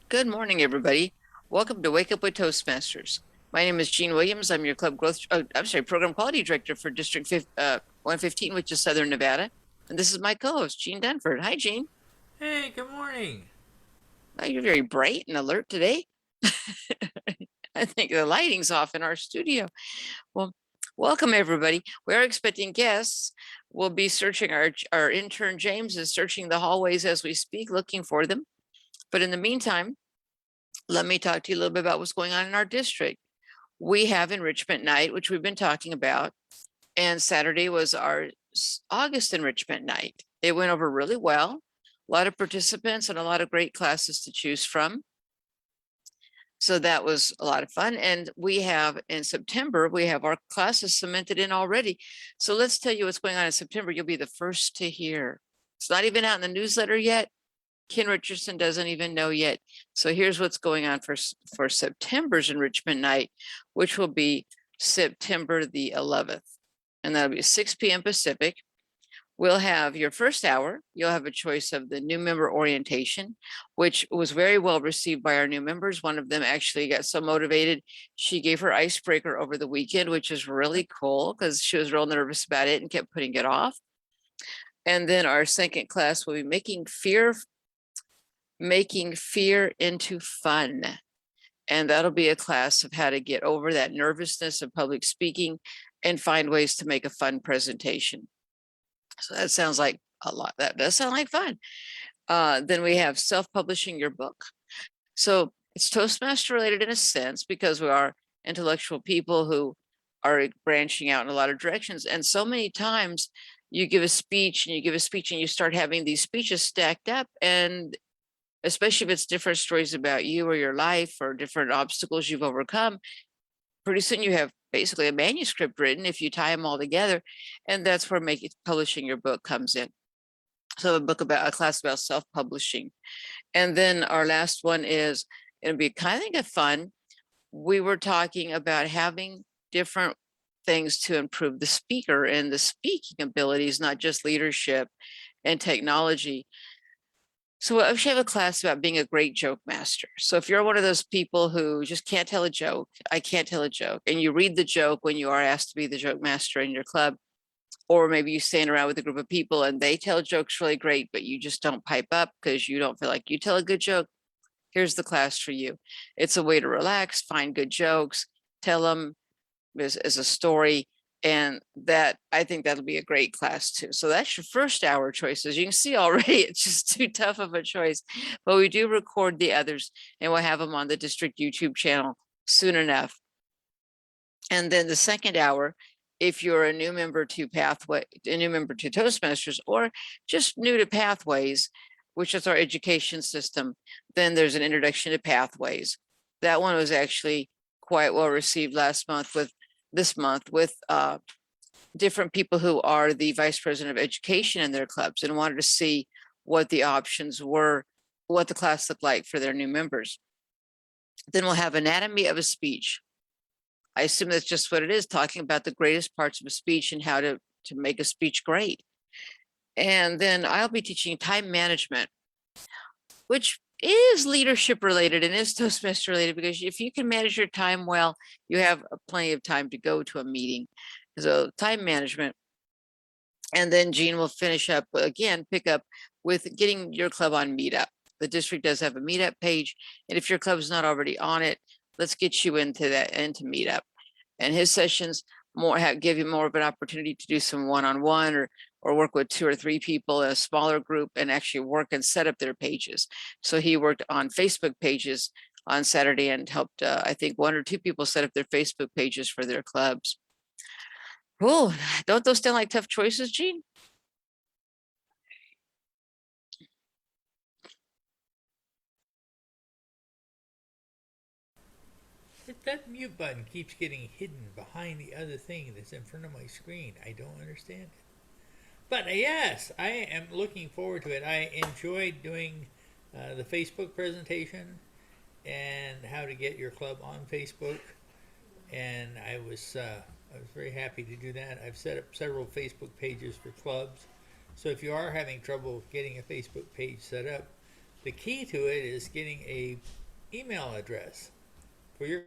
Good morning, everybody. Welcome to Wake Up with Toastmasters. My name is Jean Williams. I'm your program quality director for District 115, which is Southern Nevada. And this is my co-host, Jean Dunford. Hi, Jean. Hey, good morning. You're very bright and alert today. I think the lighting's off in our studio. Well, welcome, everybody. We are expecting guests. We'll be searching, our intern, James, is searching the hallways as we speak, looking for them. But in the meantime, let me talk to you a little bit about what's going on in our district. We have Enrichment Night, which we've been talking about, and Saturday was our August Enrichment Night. It went over really well. A lot of participants and a lot of great classes to choose from. So that was a lot of fun. And we have in September, we have our classes cemented in already. So let's tell you what's going on in September. You'll be the first to hear. It's not even out in the newsletter yet. Ken Richardson doesn't even know yet. So here's what's going on for September's Enrichment Night, which will be September the 11th. And that'll be 6 p.m. Pacific. We'll have your first hour. You'll have a choice of the new member orientation, which was very well received by our new members. One of them actually got so motivated, she gave her icebreaker over the weekend, which is really cool because she was real nervous about it and kept putting it off. And then our second class will be making fear into fun. And that'll be a class of how to get over that nervousness of public speaking and find ways to make a fun presentation. So that sounds like a lot. That does sound like fun. Then we have self-publishing your book. So it's Toastmaster related in a sense because we are intellectual people who are branching out in a lot of directions. And so many times you give a speech and you start having these speeches stacked up, and especially if it's different stories about you or your life or different obstacles you've overcome, pretty soon you have basically a manuscript written if you tie them all together. And that's where publishing your book comes in. So a class about self-publishing. And then our last one is going to be kind of fun. We were talking about having different things to improve the speaker and the speaking abilities, not just leadership and technology. So I actually have a class about being a great joke master. So if you're one of those people who just can't tell a joke, I can't tell a joke, and you read the joke when you are asked to be the joke master in your club, or maybe you stand around with a group of people and they tell jokes really great, but you just don't pipe up because you don't feel like you tell a good joke, here's the class for you. It's a way to relax, find good jokes, tell them as a story. And that, I think that'll be a great class too. So that's your first hour choices. You can see already it's just too tough of a choice, but we do record the others and we'll have them on the district YouTube channel soon enough. And then the second hour, if you're a new member to Toastmasters, or just new to Pathways, which is our education system, then there's an introduction to Pathways. That one was actually quite well received this month with different people who are the vice president of education in their clubs and wanted to see what the options were, what the class looked like for their new members. Then we'll have anatomy of a speech. I assume that's just what it is, talking about the greatest parts of a speech and how to make a speech great. And then I'll be teaching time management, which is leadership related and is Toastmaster related, because if you can manage your time well, you have plenty of time to go to a meeting. So time management. And then Jean will finish up again, pick up with getting your club on Meetup. The district does have a Meetup page. And if your club's not already on it, let's get you into Meetup. And his sessions give you more of an opportunity to do some one-on-one or work with 2 or 3 people in a smaller group and actually work and set up their pages. So he worked on Facebook pages on Saturday and helped, I think, 1 or 2 people set up their Facebook pages for their clubs. Oh, don't those sound like tough choices, Gene? That mute button keeps getting hidden behind the other thing that's in front of my screen. I don't understand it. But yes, I am looking forward to it. I enjoyed doing the Facebook presentation and how to get your club on Facebook, and I was very happy to do that. I've set up several Facebook pages for clubs, so if you are having trouble getting a Facebook page set up, The key to it is getting a email address for your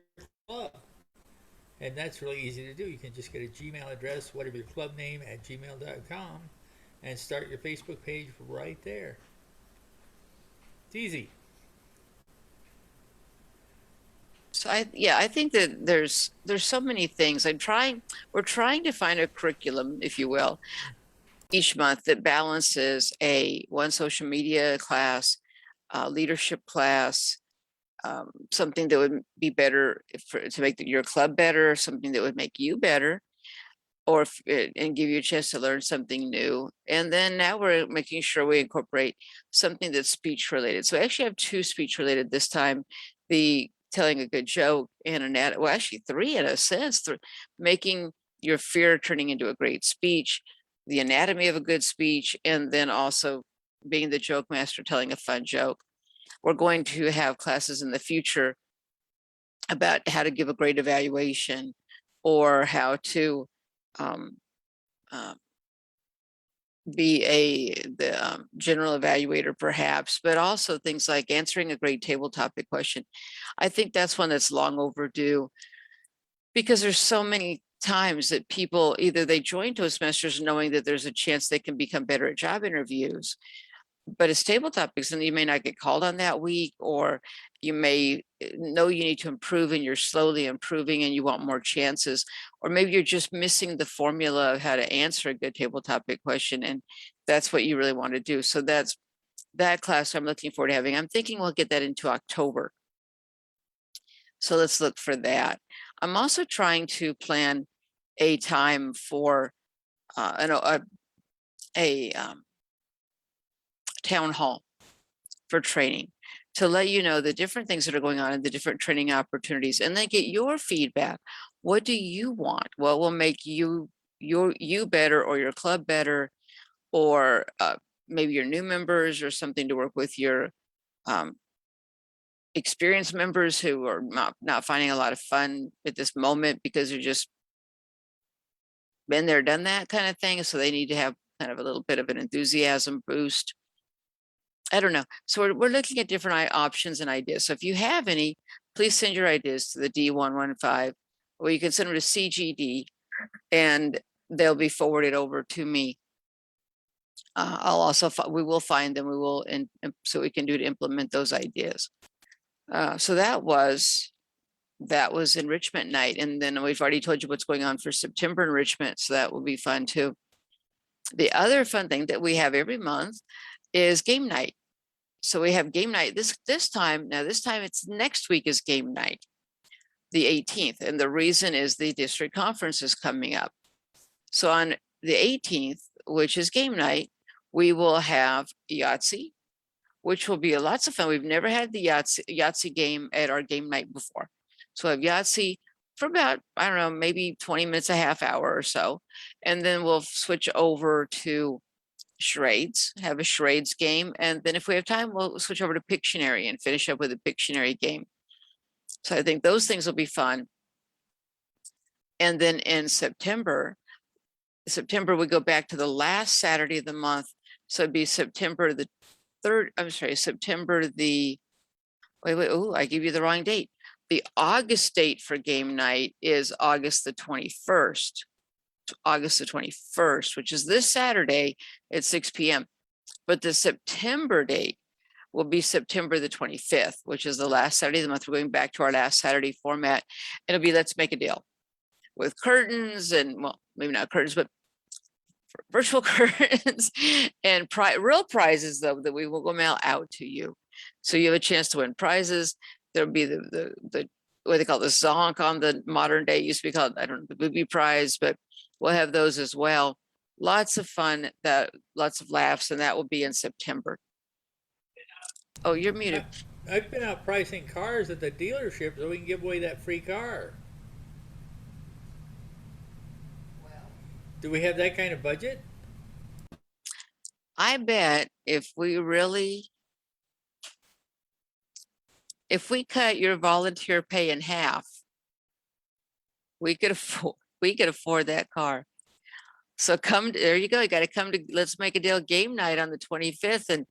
club. And that's really easy to do. You can just get a Gmail address, whatever your club name, at gmail.com, and start your Facebook page right there. It's easy. So I think that there's so many things. We're trying to find a curriculum, if you will, each month that balances one social media class, leadership class, something that would be better to make your club better, something that would make you better, or and give you a chance to learn something new. And then now we're making sure we incorporate something that's speech related. So I actually have 2 speech related this time: the telling a good joke and well, actually 3 in a sense, making your fear turning into a great speech, the anatomy of a good speech, and then also being the joke master, telling a fun joke. We're going to have classes in the future about how to give a great evaluation, or how to um, be the general evaluator perhaps, but also things like answering a great table topic question. I think that's one that's long overdue, because there's so many times that people either they join Toastmasters knowing that there's a chance they can become better at job interviews, but it's table topics and you may not get called on that week, or you may know you need to improve and you're slowly improving and you want more chances, or maybe you're just missing the formula of how to answer a good table topic question, and that's what you really want to do. So that's that class I'm looking forward to having. I'm thinking we'll get that into October. So let's look for that. I'm also trying to plan a time for a town hall for training, to let you know the different things that are going on in the different training opportunities, and then get your feedback. What do you want? What will make you better, or your club better, or maybe your new members, or something to work with your experienced members who are not finding a lot of fun at this moment because they're just been there, done that kind of thing. So they need to have kind of a little bit of an enthusiasm boost. I don't know. So we're looking at different options and ideas. So if you have any, please send your ideas to the D115, or you can send them to CGD and they'll be forwarded over to me. I'll also, we will find them. We will, and so we can do to implement those ideas. So that was Enrichment Night. And then we've already told you what's going on for September enrichment. So that will be fun too. The other fun thing that we have every month is game night. So we have game night this time. Now this time it's next week is game night, the 18th. And the reason is the district conference is coming up. So on the 18th, which is game night, we will have Yahtzee, which will be lots of fun. We've never had the Yahtzee game at our game night before. So I have Yahtzee for about, I don't know, maybe 20 minutes, a half hour or so. And then we'll switch over to charades, have a charades game. And then if we have time, we'll switch over to Pictionary and finish up with a Pictionary game. So I think those things will be fun. And then in September, we go back to the last Saturday of the month. So it'd be September the 3rd, I'm sorry, September the, oh, I gave you the wrong date. The August date for game night is August the 21st. August the 21st, which is this Saturday at 6 p.m. But the September date will be September the 25th, which is the last Saturday of the month. We're going back to our last Saturday format. It'll be Let's Make a Deal with curtains and, well, maybe not curtains, but virtual curtains and real prizes, though, that we will mail out to you. So you have a chance to win prizes. There'll be the what they call the zonk on the modern day. It used to be called, I don't know, the booby prize, but we'll have those as well. Lots of fun, lots of laughs, and that will be in September. Oh, you're muted. I've been out pricing cars at the dealership so we can give away that free car. Do we have that kind of budget? I bet if we cut your volunteer pay in half, we could afford that car. So there you go. You got to come to Let's Make a Deal game night on the 25th and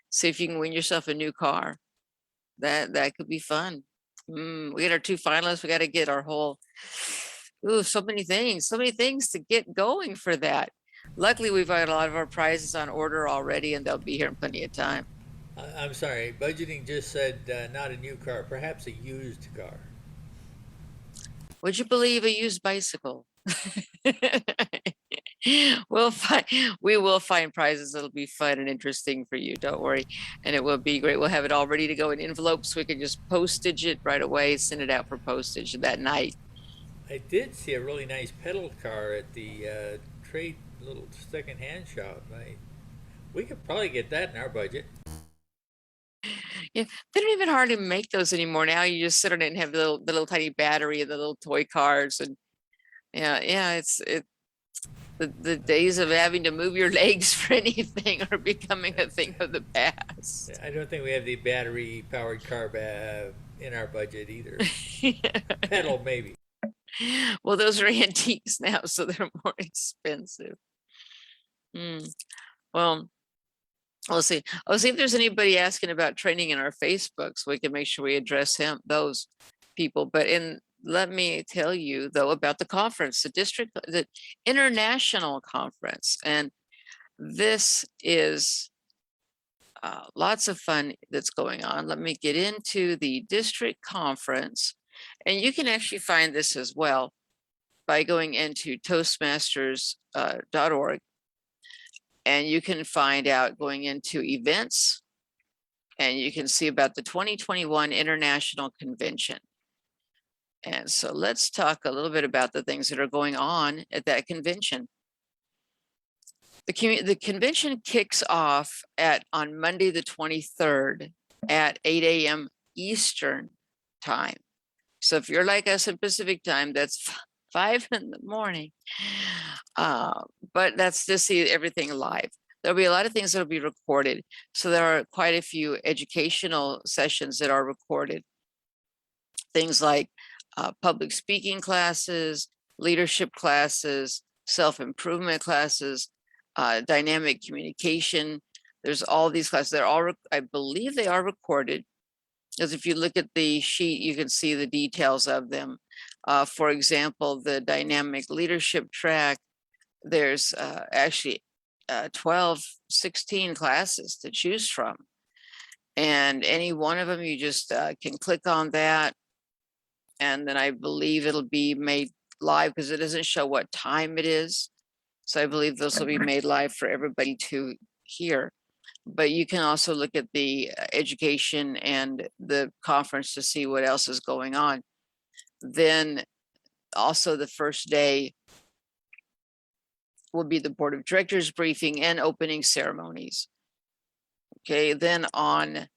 See if you can win yourself a new car. That could be fun. We got our 2 finalists. We got to get our whole, so many things to get going for that. Luckily, we've got a lot of our prizes on order already, and they'll be here in plenty of time. I'm sorry, budgeting just said not a new car, perhaps a used car. Would you believe a used bicycle? We will find prizes that'll be fun and interesting for you. Don't worry. And it will be great. We'll have it all ready to go in envelopes. We can just postage it right away, send it out for postage that night. I did see a really nice pedal car at the trade little second-hand shop. We could probably get that in our budget. Yeah, they don't even hardly make those anymore. Now you just sit on it and have the little tiny battery and the little toy cars. And it's the days of having to move your legs for anything are becoming a thing of the past. I don't think we have the battery-powered car in our budget either. Pedal, maybe. Well, those are antiques now, so they're more expensive. Well, we'll see. I'll see if there's anybody asking about training in our Facebook, so we can make sure we address those people. But let me tell you though about the conference, the international conference, and this is lots of fun that's going on. Let me get into the district conference, and you can actually find this as well by going into Toastmasters.org. And you can find out going into events, and you can see about the 2021 International Convention. And so let's talk a little bit about the things that are going on at that convention. The convention kicks off on Monday, the 23rd at 8 a.m. Eastern time. So if you're like us in Pacific time, that's 5 in the morning. But that's to see everything live. There'll be a lot of things that'll be recorded. So there are quite a few educational sessions that are recorded. Things like public speaking classes, leadership classes, self-improvement classes, dynamic communication. There's all these classes. They're all, I believe they are recorded, because if you look at the sheet, you can see the details of them. For example, the dynamic leadership track, there's actually 16 classes to choose from. And any one of them, you just can click on that. And then I believe it'll be made live, because it doesn't show what time it is. So I believe those will be made live for everybody to hear. But you can also look at the education and the conference to see what else is going on. Then also the first day will be the board of directors briefing and opening ceremonies. Okay, then on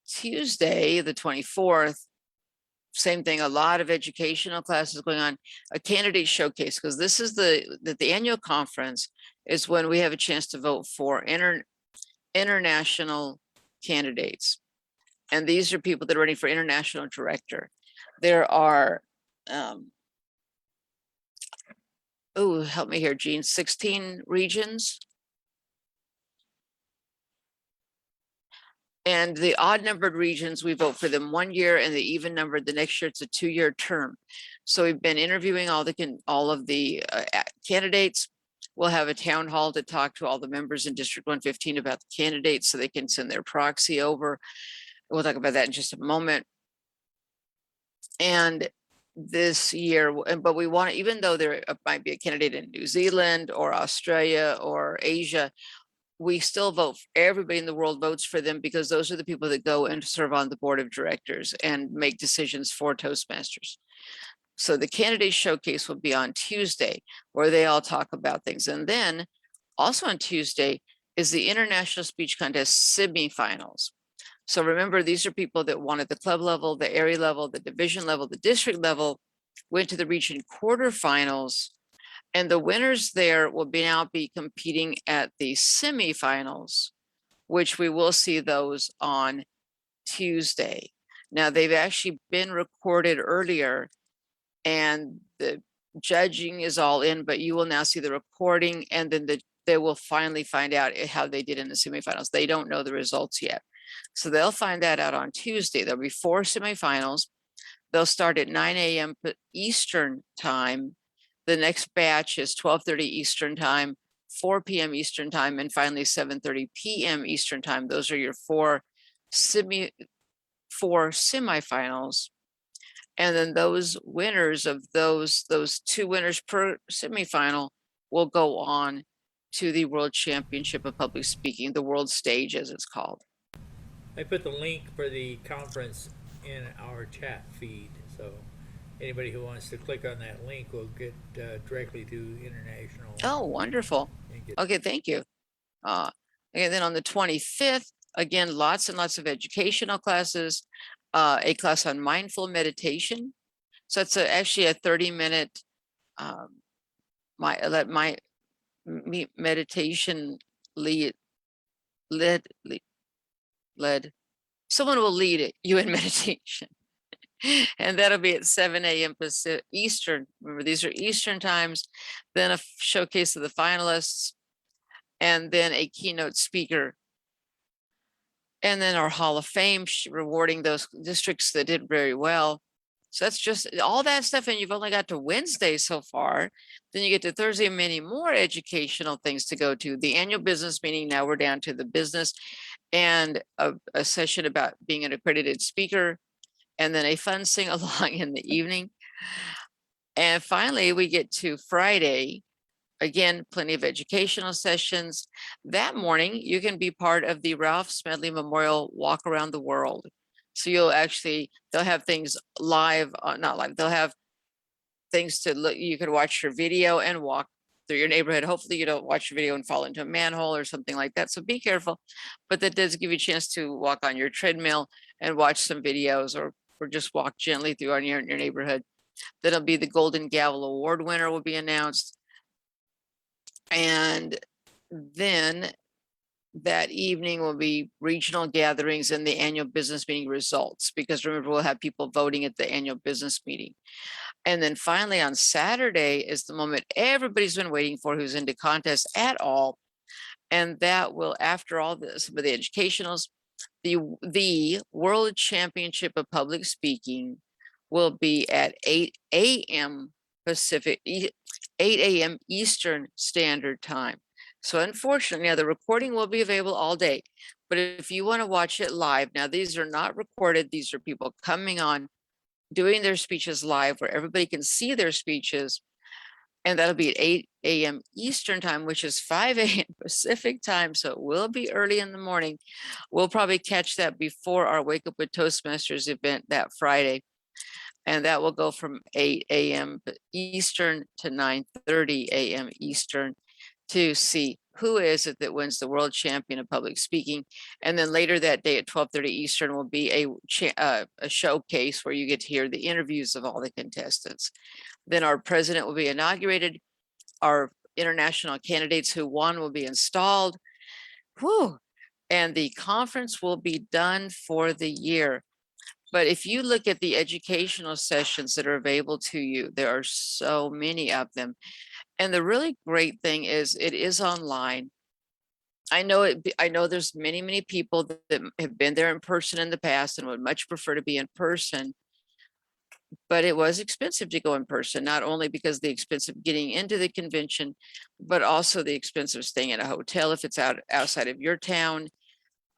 Tuesday, the 24th, same thing, a lot of educational classes going on, a candidate showcase, because this is the annual conference is when we have a chance to vote for international candidates. And these are people that are running for international director. There are, help me here, Jean, 16 regions. And the odd numbered regions, we vote for them 1 year, and the even numbered, the next year, it's a 2-year term. So we've been interviewing all of the candidates. We'll have a town hall to talk to all the members in District 115 about the candidates so they can send their proxy over. We'll talk about that in just a moment. And this year, but we want, even though there might be a candidate in New Zealand or Australia or Asia, we still vote. Everybody in the world votes for them, because those are the people that go and serve on the board of directors and make decisions for Toastmasters. So the candidate showcase will be on Tuesday, where they all talk about things. And then also on Tuesday is the International Speech Contest semifinals. So remember, these are people that won at the club level, the area level, the division level, the district level, went to the region quarterfinals. And the winners there will now be competing at the semifinals, which we will see those on Tuesday. Now, they've actually been recorded earlier, and the judging is all in, but you will now see the recording, and then they will finally find out how they did in the semifinals. They don't know the results yet. So they'll find that out on Tuesday. There'll be 4 semifinals. They'll start at 9 a.m. Eastern time. The next batch is 12:30 Eastern time, 4 p.m. Eastern time, and finally 7:30 p.m. Eastern time. Those are your four semifinals. And then those winners of those 2 winners per semifinal will go on to the World Championship of Public Speaking, the world stage as it's called. I put the link for the conference in our chat feed, so anybody who wants to click on that link will get directly to international. Oh, wonderful. Okay, thank you. And then on the 25th, again, lots and lots of educational classes, a class on mindful meditation. So it's actually a 30-minute meditation led. Someone will lead you in meditation. And that'll be at 7 a.m. Pacific Eastern. Remember, these are Eastern times. Then a showcase of the finalists, and then a keynote speaker. And then our Hall of Fame rewarding those districts that did very well. So that's just all that stuff. And you've only got to Wednesday so far. Then you get to Thursday, many more educational things to go to. The annual business meeting, now we're down to the business, and a session about being an accredited speaker, and then a fun sing along in the evening. And finally, we get to Friday. Again, plenty of educational sessions. That morning, you can be part of the Ralph Smedley Memorial Walk Around the World. So they'll have things live, not live, they'll have things to look, you can watch your video and walk through your neighborhood. Hopefully you don't watch your video and fall into a manhole or something like that. So be careful, but that does give you a chance to walk on your treadmill and watch some videos, or just walk gently through your neighborhood. Then it'll be the Golden Gavel Award winner will be announced. And then that evening will be regional gatherings and the annual business meeting results, because remember, we'll have people voting at the annual business meeting. And then finally on Saturday is the moment everybody's been waiting for who's into contests at all. And that will, after all this, some of the educationals, the World Championship of Public Speaking will be at 8 a.m. Pacific, 8 a.m. Eastern Standard Time. So unfortunately, now the recording will be available all day, but if you want to watch it live, now these are not recorded. These are people coming on, doing their speeches live where everybody can see their speeches. And that'll be at 8 a.m. Eastern time, which is 5 a.m. Pacific time. So it will be early in the morning. We'll probably catch that before our Wake Up with Toastmasters event that Friday. And that will go from 8 a.m. Eastern to 9:30 a.m. Eastern to see who is it that wins the World Champion of Public Speaking. And then later that day at 12:30 Eastern will be a showcase where you get to hear the interviews of all the contestants. Then our president will be inaugurated. Our international candidates who won will be installed. Whew. And the conference will be done for the year. But if you look at the educational sessions that are available to you, there are so many of them. And the really great thing is it is online. I know there's many people that have been there in person in the past and would much prefer to be in person. But it was expensive to go in person, not only because of the expense of getting into the convention, but also the expense of staying in a hotel if it's outside of your town,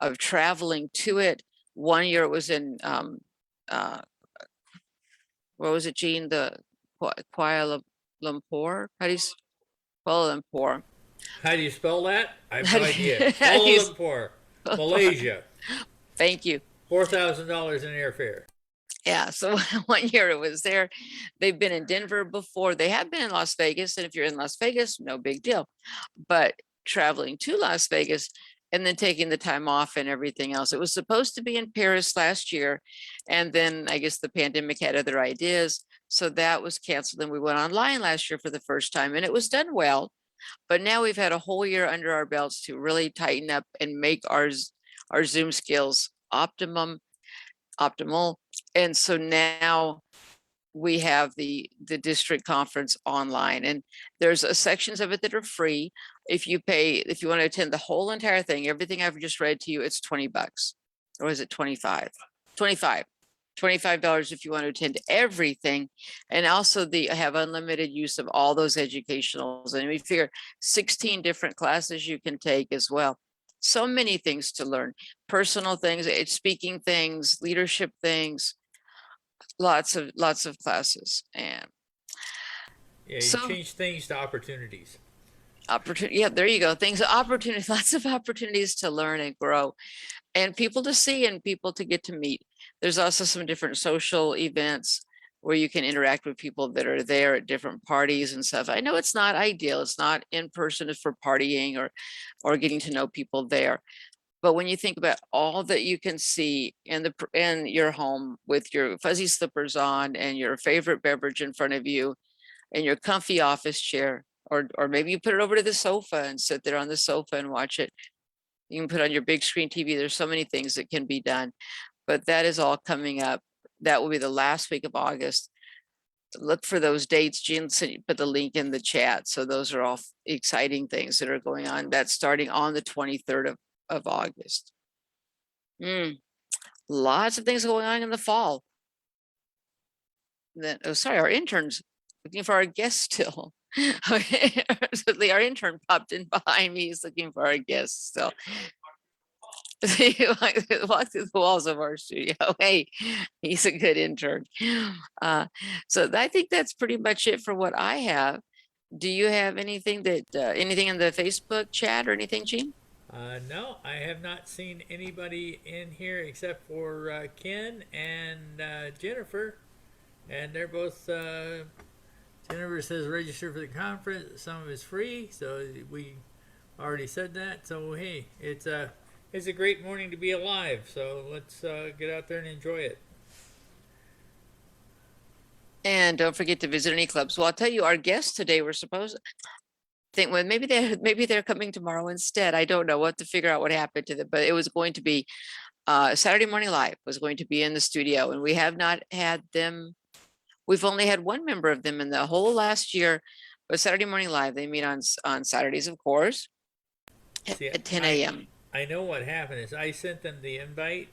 of traveling to it. One year it was in, what was it, Jean? The Kuala Lumpur? Kuala Lumpur. How do you spell that? I have no idea. Kuala Lumpur, Malaysia. Thank you. $4,000 in airfare. Yeah, so 1 year it was there. They've been in Denver before. They have been in Las Vegas. And if you're in Las Vegas, no big deal. But traveling to Las Vegas and then taking the time off and everything else. It was supposed to be in Paris last year. And then I guess the pandemic had other ideas. So that was canceled. And we went online last year for the first time, and it was done well. But now we've had a whole year under our belts to really tighten up and make our Zoom skills optimal. And so now we have the district conference online, and there's sections of it that are free. If you want to attend the whole entire thing, everything I've just read to you, it's $20, or is it 25? 25. $25 if you want to attend everything. And also I have unlimited use of all those educationals, and we figure 16 different classes you can take as well. So many things to learn, personal things, speaking things, leadership things, lots of classes. And Yeah, you so change things to opportunities. opportunity, yeah, there you go. Opportunities, lots of opportunities to learn and grow, and people to see and people to get to meet. There's also some different social events where you can interact with people that are there at different parties and stuff. I know it's not ideal. It's not in person, it's for partying or getting to know people there. But when you think about all that you can see in your home with your fuzzy slippers on and your favorite beverage in front of you and your comfy office chair, or maybe you put it over to the sofa and sit there on the sofa and watch it. You can put on your big screen TV. There's so many things that can be done, but that is all coming up. That will be the last week of August. Look for those dates. Jean put the link in the chat. So those are all exciting things that are going on. That's starting on the 23rd of August. Lots of things going on in the fall. Then, oh, sorry, our intern's looking for our guest still. Our intern popped in behind me. He's looking for our guest still. He walked through the walls of our studio. Hey, he's a good intern. So I think that's pretty much it for what I have. Do you have anything anything in the Facebook chat or anything, Jean? No, I have not seen anybody in here except for Ken and Jennifer, and they're both. Jennifer says register for the conference. Some of it's free, so we already said that. So hey, it's a great morning to be alive. So let's get out there and enjoy it. And don't forget to visit any clubs. Well, I'll tell you, our guests today were supposed to think, well, maybe they're coming tomorrow instead. I don't know what to figure out what happened to them, but it was going to be Saturday Morning Live was going to be in the studio, and we have not had them. We've only had one member of them in the whole last year, but Saturday Morning Live, they meet on Saturdays, of course, at 10 a.m. I know what happened is I sent them the invite,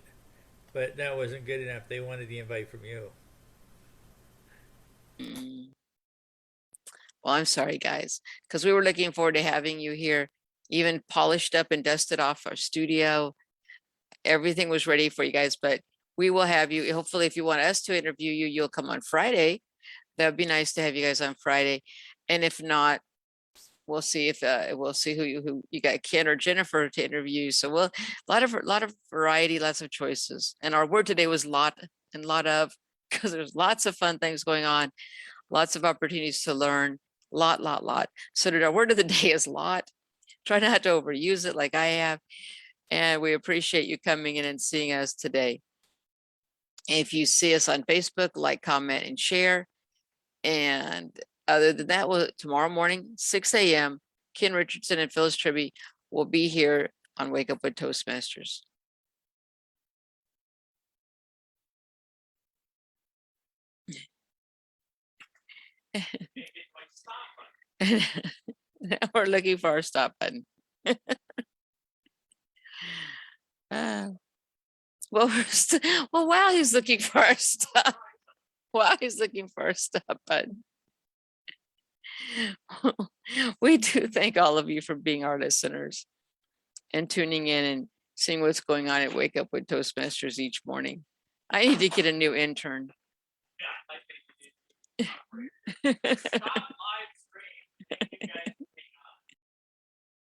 but that wasn't good enough. They wanted the invite from you. Well, I'm sorry, guys, because we were looking forward to having you here, even polished up and dusted off our studio. Everything was ready for you guys, but we will have you. Hopefully, if you want us to interview you, you'll come on Friday. That would be nice to have you guys on Friday. And if not, we'll see if we'll see who you got, Ken or Jennifer, to interview. So a lot of variety, lots of choices. And our word today was lot of, because there's lots of fun things going on, lots of opportunities to learn. Lot. So our word of the day is lot. Try not to overuse it like I have. And we appreciate you coming in and seeing us today. If you see us on Facebook, like, comment, and share. And other than that, tomorrow morning, 6 a.m., Ken Richardson and Phyllis Tribby will be here on Wake Up with Toastmasters. Now we're looking for our stop button. Well, while he's looking for our stop, button, we do thank all of you for being our listeners and tuning in and seeing what's going on at Wake Up with Toastmasters each morning. I need to get a new intern.